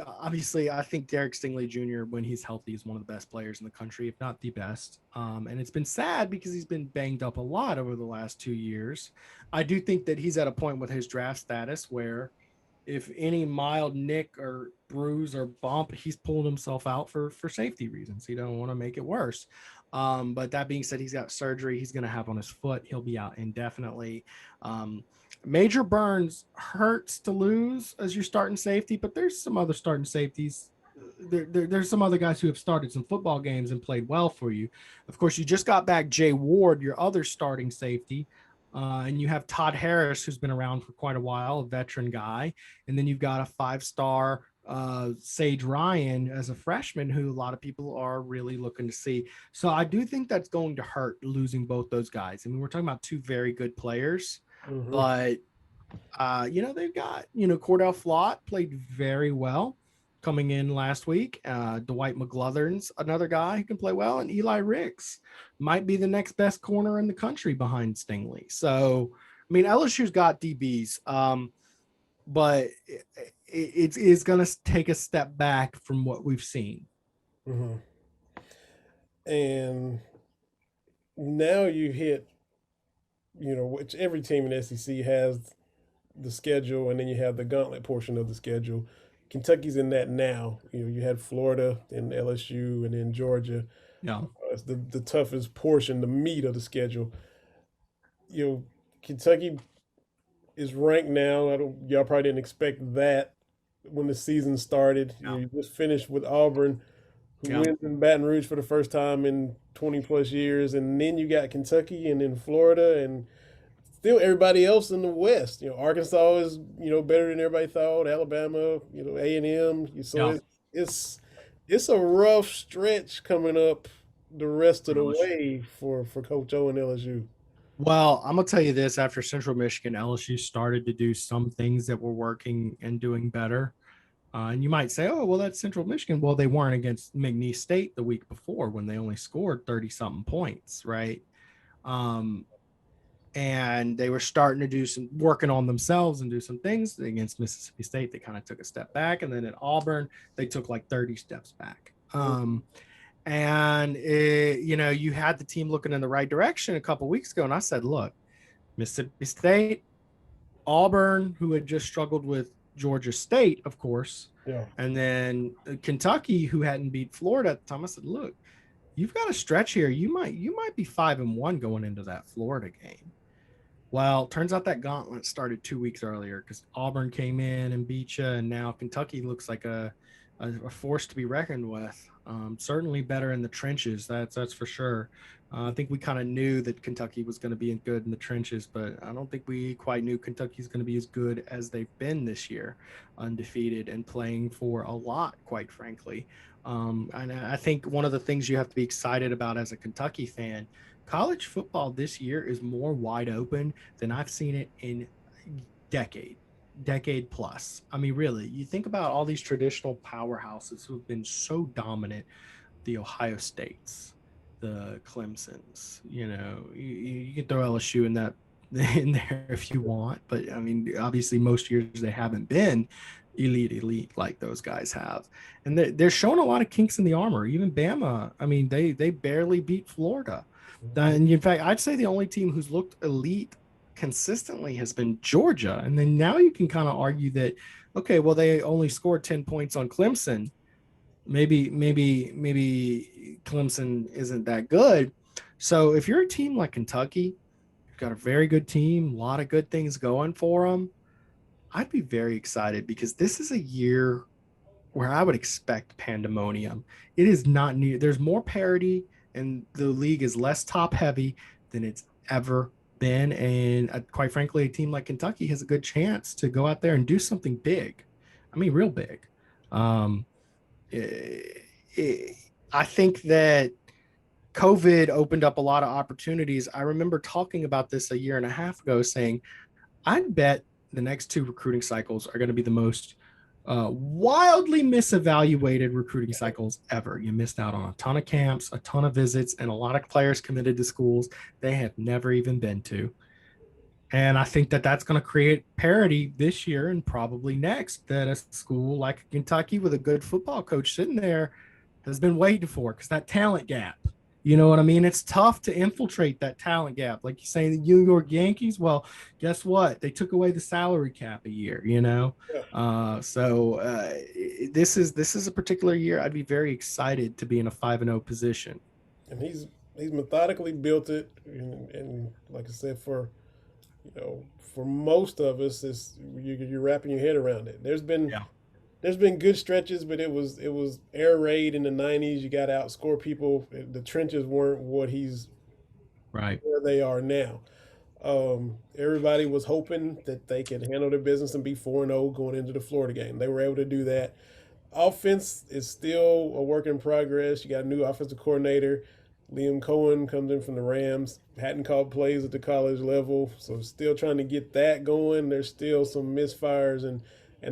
obviously, I think Derek Stingley Jr., when he's healthy, is one of the best players in the country, if not the best. And it's been sad because he's been banged up a lot over the last 2 years. I do think that he's at a point with his draft status where if any mild nick or bruise or bump, he's pulled himself out for safety reasons. He don't want to make it worse. But that being said, he's got surgery he's going to have on his foot. He'll be out indefinitely. Major Burns hurts to lose as your starting safety, but there's some other starting safeties. There's some other guys who have started some football games and played well for you. Of course, you just got back Jay Ward, your other starting safety. And you have Todd Harris, who's been around for quite a while, a veteran guy. And then you've got a 5-star Sage Ryan as a freshman who a lot of people are really looking to see. So I do think that's going to hurt losing both those guys. I mean, we're talking about two very good players, but they've got, Cordell Flott played very well coming in last week. Dwight McGlothern's another guy who can play well, and Eli Ricks might be the next best corner in the country behind Stingley. So, I mean, LSU's got DBs, but it's going to take a step back from what we've seen. Mm-hmm. And now you hit, which every team in the SEC has the schedule, and then you have the gauntlet portion of the schedule. Kentucky's in that now. You had Florida and LSU and then Georgia. Yeah. It's the toughest portion, the meat of the schedule. Kentucky is ranked now. Y'all probably didn't expect that when the season started. Yeah. You just finished with Auburn, who wins in Baton Rouge for the first time in 20 plus years, and then you got Kentucky and then Florida and still everybody else in the West. Arkansas is better than everybody thought. Alabama, A&M. So it's a rough stretch coming up the rest of the way for Coach O and LSU. Well, I'm gonna tell you this: after Central Michigan, LSU started to do some things that were working and doing better. And you might say, "Oh, well, that's Central Michigan." Well, they weren't against McNeese State the week before when they only scored 30-something points, right? And they were starting to do some working on themselves and do some things against Mississippi State. They kind of took a step back, and then at Auburn, they took like 30 steps back. And you had the team looking in the right direction a couple of weeks ago, and I said, "Look, Mississippi State, Auburn, who had just struggled with Georgia State, of course, and then Kentucky, who hadn't beat Florida at the time." I said, "Look, you've got a stretch here. You might be 5-1 going into that Florida game." Well, turns out that gauntlet started 2 weeks earlier because Auburn came in and beat you, and now Kentucky looks like a force to be reckoned with. Certainly better in the trenches, that's for sure. I think we kind of knew that Kentucky was going to be good in the trenches, but I don't think we quite knew Kentucky's going to be as good as they've been this year, undefeated and playing for a lot, quite frankly. And I think one of the things you have to be excited about as a Kentucky fan, college football this year is more wide open than I've seen it in decade plus. I mean, really, you think about all these traditional powerhouses who have been so dominant, the Ohio States, the Clemsons, you can throw LSU in there if you want, but I mean, obviously most years they haven't been elite like those guys have, and they're showing a lot of kinks in the armor. Even Bama, I mean, they barely beat Florida. And in fact, I'd say the only team who's looked elite consistently has been Georgia. And then now you can kind of argue that, okay, well, they only scored 10 points on Clemson. Maybe Clemson isn't that good. So if you're a team like Kentucky, you've got a very good team, a lot of good things going for them, I'd be very excited because this is a year where I would expect pandemonium. It is not near. There's more parity, and the league is less top heavy than it's ever been. And quite frankly, a team like Kentucky has a good chance to go out there and do something big. I mean, real big. Um, it, I think that COVID opened up a lot of opportunities. I remember talking about this a year and a half ago, saying, I'd bet the next two recruiting cycles are going to be the most wildly misevaluated recruiting cycles ever. You missed out on a ton of camps, a ton of visits, and a lot of players committed to schools they have never even been to. And I think that that's going to create parity this year and probably next, that a school like Kentucky with a good football coach sitting there has been waiting for, because that talent gap. You know what I mean? It's tough to infiltrate that talent gap. Like you say, the New York Yankees, well, guess what? They took away the salary cap a year, you know? Yeah. This is a particular year I'd be very excited to be in a 5-0 position. And he's methodically built it, and like I said, for most of us, you're wrapping your head around it. Yeah. There's been good stretches, but it was air raid in the '90s. You got to outscore people. The trenches weren't what he's Right. where they are now. Everybody was hoping that they could handle their business and be 4-0 going into the Florida game. They were able to do that. Offense is still a work in progress. You got a new offensive coordinator. Liam Cohen comes in from the Rams. Hadn't called plays at the college level, so still trying to get that going. There's still some misfires and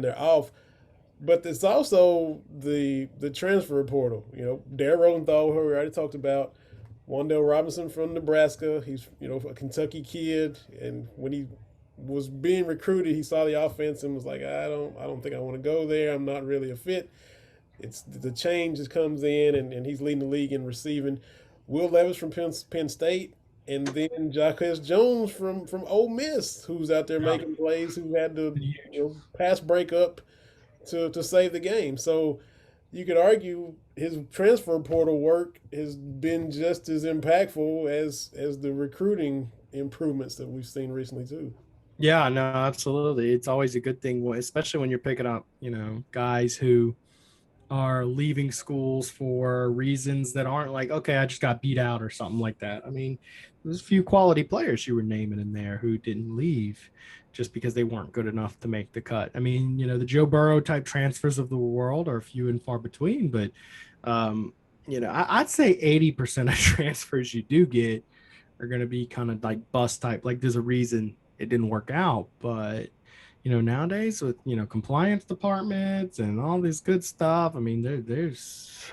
they're off. But it's also the transfer portal. Dare Rosenthal, who we already talked about, Wandale Robinson from Nebraska. He's a Kentucky kid, and when he was being recruited, he saw the offense and was like, I don't think I want to go there. I'm not really a fit. It's the change that comes in, and he's leading the league in receiving. Will Levis from Penn State, and then Jacquez Jones from Ole Miss, who's out there Yeah. making plays, who had to pass break up to save the game. So you could argue his transfer portal work has been just as impactful as the recruiting improvements that we've seen recently too. Yeah, no, absolutely. It's always a good thing, especially when you're picking up, guys who are leaving schools for reasons that aren't like, okay, I just got beat out or something like that. I mean, there's a few quality players you were naming in there who didn't leave just because they weren't good enough to make the cut. I mean, the Joe Burrow type transfers of the world are few and far between, but I'd say 80% of transfers you do get are going to be kind of like bust type. Like there's a reason it didn't work out, but nowadays with compliance departments and all this good stuff, I mean there's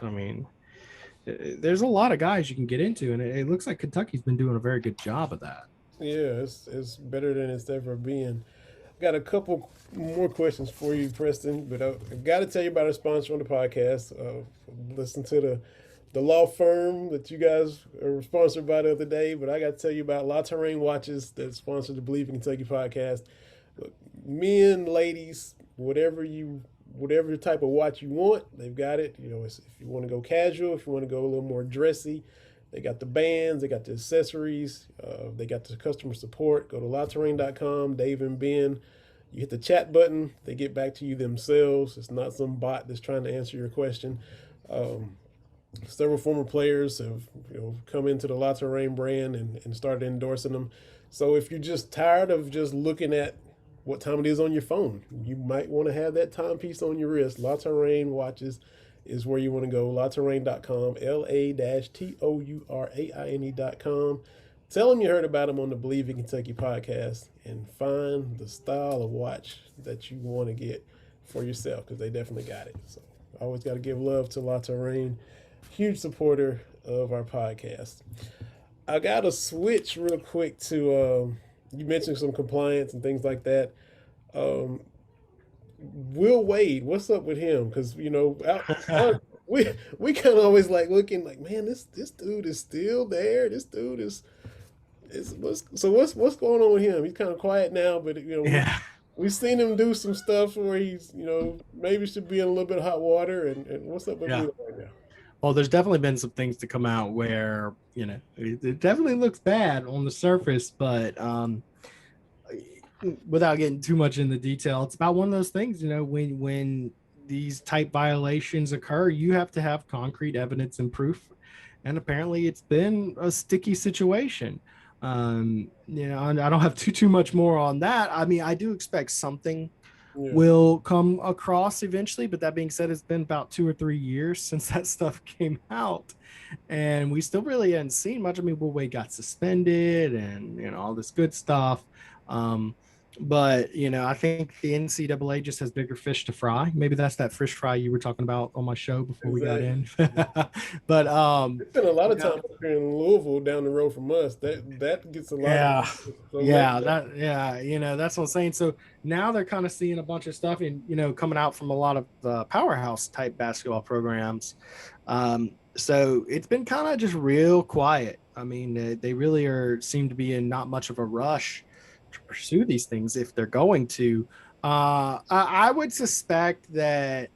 a lot of guys you can get into, and it looks like Kentucky's been doing a very good job of that. Yeah, it's better than it's ever been. Got a couple more questions for you, Preston, but I got to tell you about our sponsor on the podcast. Listen to the law firm that you guys are sponsored by the other day, but I got to tell you about La Terrain Watches that sponsored the Believe in Kentucky podcast. Look, men, ladies, whatever type of watch you want, they've got it. If you want to go casual, if you want to go a little more dressy, they got the bands, they got the accessories, they got the customer support. Go to laterrain.com, Dave and Ben. You hit the chat button, they get back to you themselves. It's not some bot that's trying to answer your question. Several former players have come into the La Terrain brand and started endorsing them. So if you're just tired of just looking at what time it is on your phone, you might want to have that timepiece on your wrist. La Terrain watches is where you want to go. LaTerrain.com, LA-TOURAINE.com. Tell them you heard about them on the Believe in Kentucky podcast and find the style of watch that you want to get for yourself, because they definitely got it. So I always got to give love to La Terrain, huge supporter of our podcast. I got to switch real quick to, you mentioned some compliance and things like that. Will Wade, what's up with him? Because we kind of always like looking like, man, this dude is still there. This dude is what's going on with him? He's kind of quiet now, but Yeah. we've seen him do some stuff where he's maybe should be in a little bit of hot water. And what's up with Yeah. Will right now? Well, there's definitely been some things to come out where, it definitely looks bad on the surface, but without getting too much in the detail, it's about one of those things, when these type violations occur, you have to have concrete evidence and proof. And apparently it's been a sticky situation. I don't have too much more on that. I mean, I do expect something Yeah. will come across eventually, but that being said, it's been about 2 or 3 years since that stuff came out, and we still really hadn't seen much. I mean, Will Wade got suspended and all this good stuff. But I think the NCAA just has bigger fish to fry. Maybe that's that fish fry you were talking about on my show before we got in. But It's been a lot of time up here in Louisville down the road from us. That gets a lot yeah, of that's what I'm saying. So now they're kind of seeing a bunch of stuff and coming out from a lot of powerhouse type basketball programs. So it's been kind of just real quiet. I mean, they really seem to be in not much of a rush to pursue these things if they're going to. I would suspect that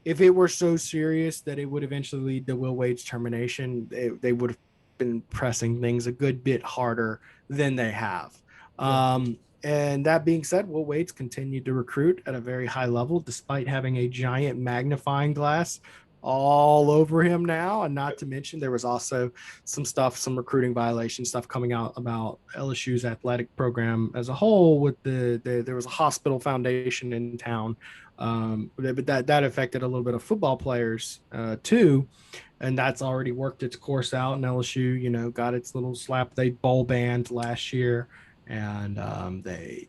if it were so serious that it would eventually lead to Will Wade's termination, they would have been pressing things a good bit harder than they have. And that being said, Will Wade's continued to recruit at a very high level, despite having a giant magnifying glass all over him now. And not to mention, there was also some recruiting violation stuff coming out about LSU's athletic program as a whole. With there was a hospital foundation in town, but that affected a little bit of football players too. And that's already worked its course out. And LSU, got its little slap. They bowl banned last year, and they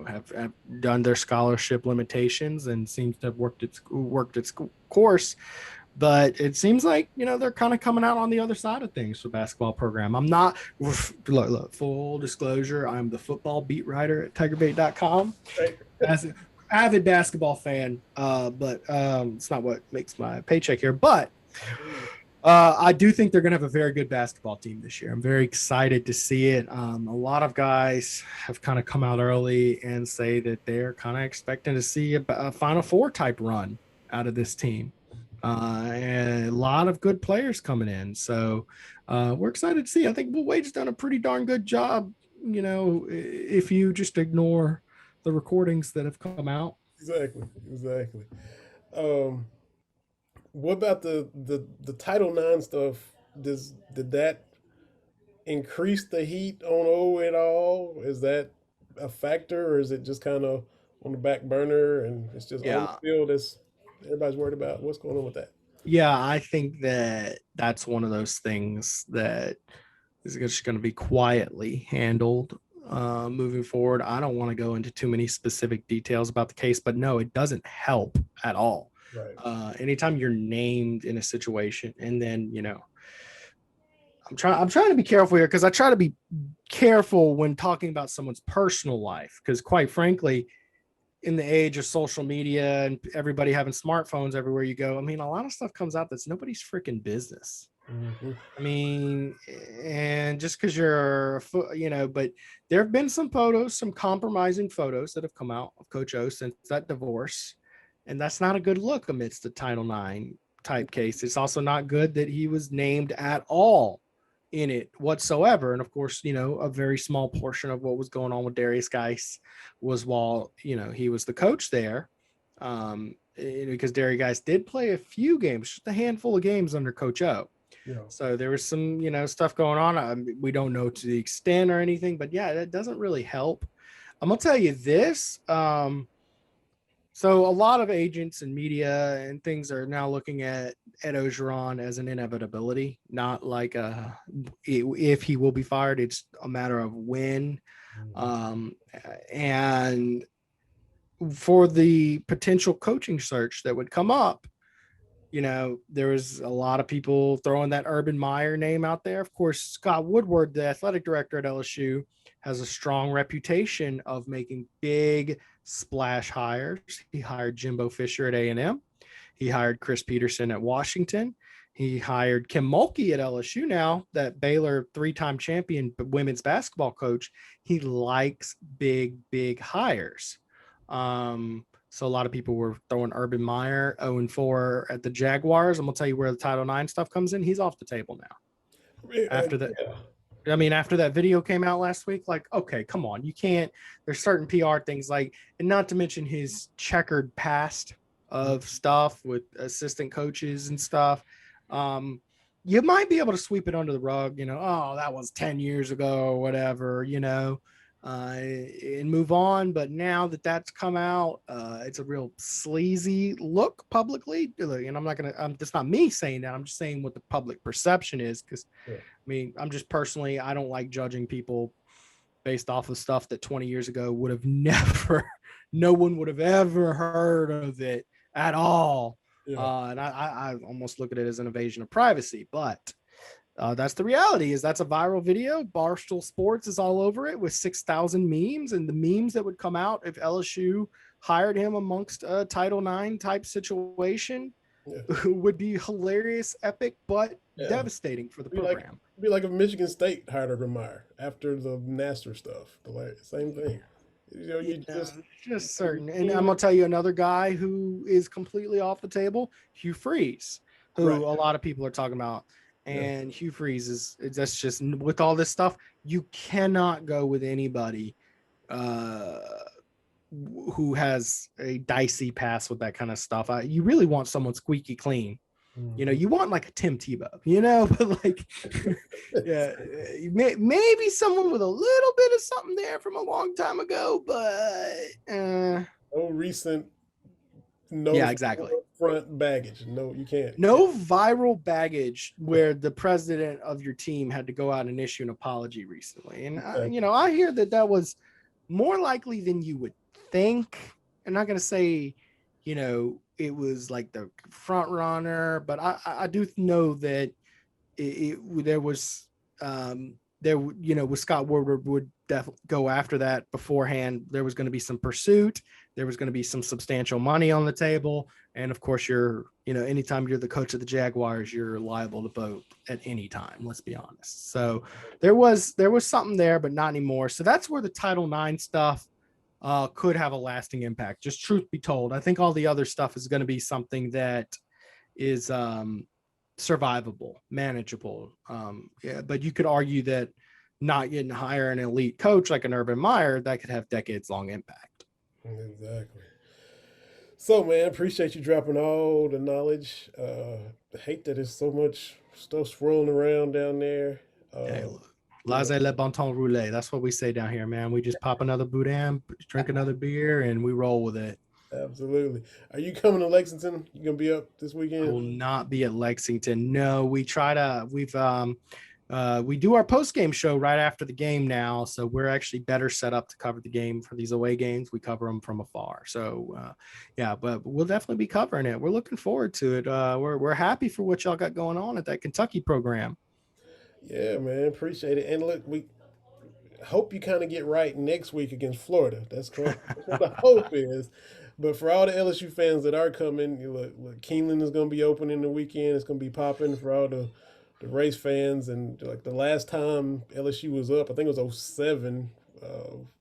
have done their scholarship limitations and seems to have worked its course. But it seems like they're kind of coming out on the other side of things for basketball program. I'm not look, full disclosure. I'm the football beat writer at TigerBait.com. As an avid basketball fan, but it's not what makes my paycheck here. But I do think they're going to have a very good basketball team this year. I'm very excited to see it. A lot of guys have kind of come out early and say that they're kind of expecting to see a Final Four type run out of this team. And a lot of good players coming in. So we're excited to see. I think Will Wade's done a pretty darn good job, if you just ignore the recordings that have come out. Exactly. What about the Title IX stuff? Did that increase the heat on O at all? Is that a factor, or is it just kind of on the back burner and it's just on the field that's everybody's worried about? What's going on with that? Yeah, I think that's one of those things that is just going to be quietly handled moving forward. I don't want to go into too many specific details about the case, but no, it doesn't help at all. Right. Anytime you're named in a situation, and then I'm trying to be careful here, because I try to be careful when talking about someone's personal life, because quite frankly, in the age of social media and everybody having smartphones everywhere you go, I mean, a lot of stuff comes out that's nobody's freaking business. Mm-hmm. I mean, and just because but there have been some photos, some compromising photos that have come out of Coach O since that divorce. And that's not a good look amidst the Title IX type case. It's also not good that he was named at all in it whatsoever. And of course, a very small portion of what was going on with Darius Geis was while, he was the coach there. Because Darius Geis did play a few games, just a handful of games under Coach O. Yeah. So there was some, stuff going on. We don't know to the extent or anything, but yeah, that doesn't really help. I'm going to tell you this. So a lot of agents and media and things are now looking at Ed Orgeron as an inevitability, not like if he will be fired. It's a matter of when. And for the potential coaching search that would come up, there was a lot of people throwing that Urban Meyer name out there. Of course, Scott Woodward, the athletic director at LSU, has a strong reputation of making big splash hires. He hired Jimbo Fisher at A&M. He hired Chris Peterson at Washington. He hired Kim Mulkey at LSU now, that Baylor three-time champion women's basketball coach. He likes big hires. So a lot of people were throwing Urban Meyer 0-4 at the Jaguars. I'm going to tell you where the Title IX stuff comes in. He's off the table now. After that. Yeah. I mean, after that video came out last week, like, okay, come on. You can't, there's certain PR things and not to mention his checkered past of stuff with assistant coaches and stuff. You might be able to sweep it under the rug, oh, that was 10 years ago or whatever, and move on. But now that that's come out, it's a real sleazy look publicly. And that's not me saying that. I'm just saying what the public perception is. Because, I mean, I don't like judging people based off of stuff that 20 years ago would have no one would have ever heard of it at all. Yeah. And I almost look at it as an invasion of privacy, but that's the reality. That's a viral video. Barstool Sports is all over it with 6,000 memes, and the memes that would come out if LSU hired him amongst a Title IX type situation would be hilarious, epic, but devastating for the program. It'd be like if Michigan State hired Urban Meyer after the Nassar stuff. The same thing. Just certain. And I'm gonna tell you another guy who is completely off the table, Hugh Freeze, who a lot of people are talking about. And Hugh Freeze that's just, with all this stuff, you cannot go with anybody who has a dicey past with that kind of stuff. You really want someone squeaky clean. You want like a Tim Tebow, but like, maybe someone with a little bit of something there from a long time ago, but no recent, exactly. Front baggage. No, you can't. No viral baggage where the president of your team had to go out and issue an apology recently. And I hear that was more likely than you would think. I'm not going to say, it was like the front runner, but I do know that there was with Scott Woodward would definitely go after that beforehand. There was going to be some pursuit. There was going to be some substantial money on the table. And of course anytime you're the coach of the Jaguars, you're liable to vote at any time. Let's be honest. So there was something there, but not anymore. So that's where the Title IX stuff could have a lasting impact. Just truth be told, I think all the other stuff is going to be something that is survivable, manageable. But you could argue that not getting to hire an elite coach like an Urban Meyer, that could have decades long impact. Exactly. So, man, appreciate you dropping all the knowledge. I hate that there's so much stuff swirling around down there. Hey, laissez le bon temps rouler. That's what we say down here, man. We just pop another boudin, drink another beer, and we roll with it. Absolutely. Are you coming to Lexington? You gonna be up this weekend? I will not be at Lexington. No, we do our post-game show right after the game now, so we're actually better set up to cover the game for these away games. We cover them from afar. So, but we'll definitely be covering it. We're looking forward to it. We're happy for what y'all got going on at that Kentucky program. Yeah, man, appreciate it. And look, we hope you kind of get right next week against Florida. That's what the hope is. But for all the LSU fans that are coming, look, Keeneland is going to be open in the weekend. It's going to be popping for all the race fans. And like the last time LSU was up, I think it was 2007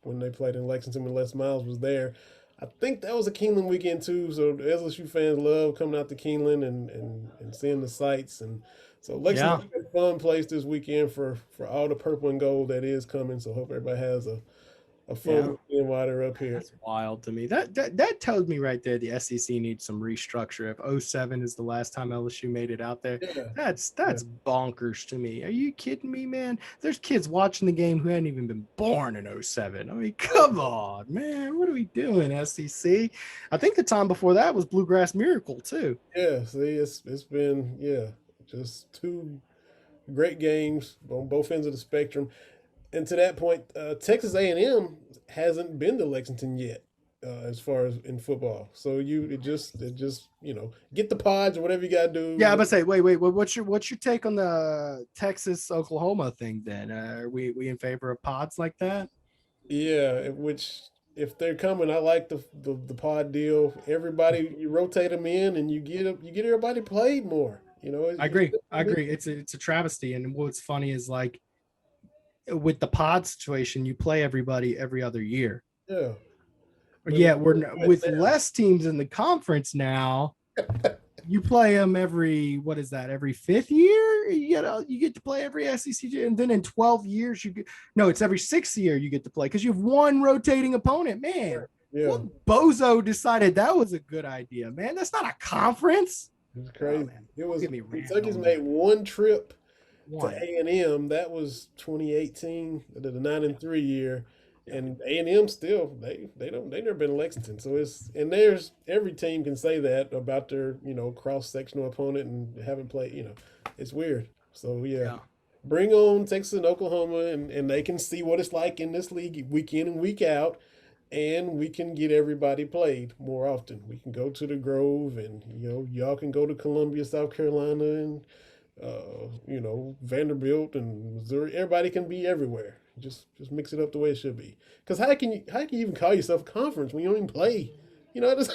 when they played in Lexington when Les Miles was there. I think that was a Keeneland weekend too. So the LSU fans love coming out to Keeneland and seeing the sights. And so Lexington's a fun place this weekend for all the purple and gold that is coming. So hope everybody has a fun weekend while they're up here. That's wild to me. That tells me right there the SEC needs some restructure. If 2007 is the last time LSU made it out there, that's bonkers to me. Are you kidding me, man? There's kids watching the game who hadn't even been born in 2007. I mean, come on, man. What are we doing, SEC? I think the time before that was Bluegrass Miracle too. Yeah, see, it's been just two great games on both ends of the spectrum. And to that point, Texas A&M hasn't been to Lexington yet, as far as in football. So it just get the pods or whatever you gotta do. Yeah, I'm gonna say, wait. What's your take on the Texas Oklahoma thing? Then are we in favor of pods like that? Yeah, which if they're coming, I like the pod deal. Everybody, you rotate them in, and you get everybody played more. I agree. It's a travesty. And what's funny is like, with the pod situation, you play everybody every other year. Yeah. Yeah, with less teams in the conference now. You play them every fifth year? You get to play every SEC, and then in 12 years it's every sixth year you get to play because you have one rotating opponent. Man, Yeah, What bozo decided that was a good idea, man? That's not a conference. it was Oh crazy. man, It don't was get me ranting Kentucky's on made that. one trip to One. A&M. That was 2018, the 9-3 year, Yeah. and A&M still they never been to Lexington. So there's every team can say that about their cross sectional opponent and haven't played. It's weird. So yeah, Yeah. bring on Texas and Oklahoma, and they can see what it's like in this league week in and week out. And we can get everybody played more often. We can go to the Grove, and y'all can go to Columbia, South Carolina, and Vanderbilt and Missouri. Everybody can be everywhere. Just mix it up the way it should be. Because how can you even call yourself a conference when you don't even play? Just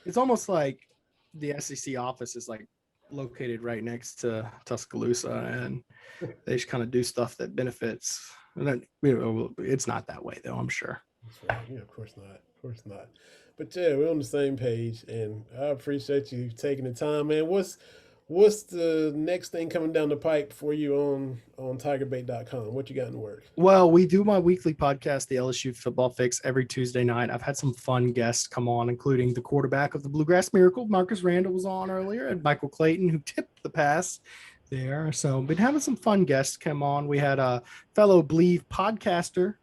It's almost like the SEC office is like located right next to Tuscaloosa, and they just kind of do stuff that benefits. And then, it's not that way though, I'm sure. That's right. Yeah, of course not. Of course not. But yeah, we're on the same page, and I appreciate you taking the time, man. What's the next thing coming down the pipe for you on tigerbait.com? What you got in the works? Well, we do my weekly podcast, the LSU Football Fix, every Tuesday night. I've had some fun guests come on, including the quarterback of the Bluegrass Miracle, Marcus Randall, was on earlier, and Michael Clayton, who tipped the pass there. So, been having some fun guests come on. We had a fellow Believe podcaster,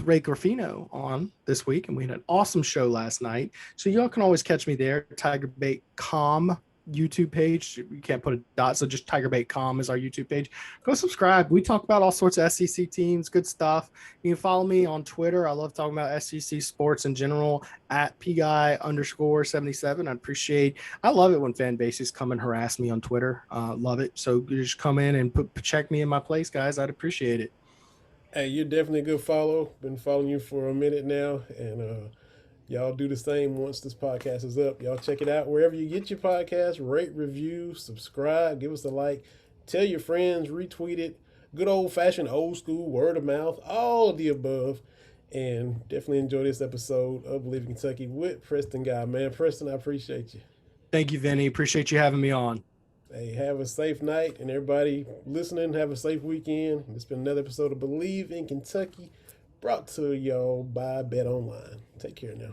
Ray Garfino, on this week, and we had an awesome show last night. So, y'all can always catch me there, tigerbait.com YouTube page. You can't put a dot, so just tigerbait.com is our YouTube page. Go subscribe. We talk about all sorts of SEC teams, good stuff. You can follow me on Twitter. I love talking about SEC sports in general at PGuy_77. I love it when fan bases come and harass me on Twitter. Love it. So you just come in and check me in my place, guys. I'd appreciate it. Hey, you're definitely a good follow. Been following you for a minute now, and y'all do the same once this podcast is up. Y'all check it out wherever you get your podcast. Rate, review, subscribe, give us a like, tell your friends, retweet it. Good old fashioned, old school, word of mouth, all of the above. And definitely enjoy this episode of Believe in Kentucky with Preston Guy. Man, Preston, I appreciate you. Thank you, Vinny. Appreciate you having me on. Hey, have a safe night, and everybody listening, have a safe weekend. It's been another episode of Believe in Kentucky, brought to y'all by Bet Online. Take care now.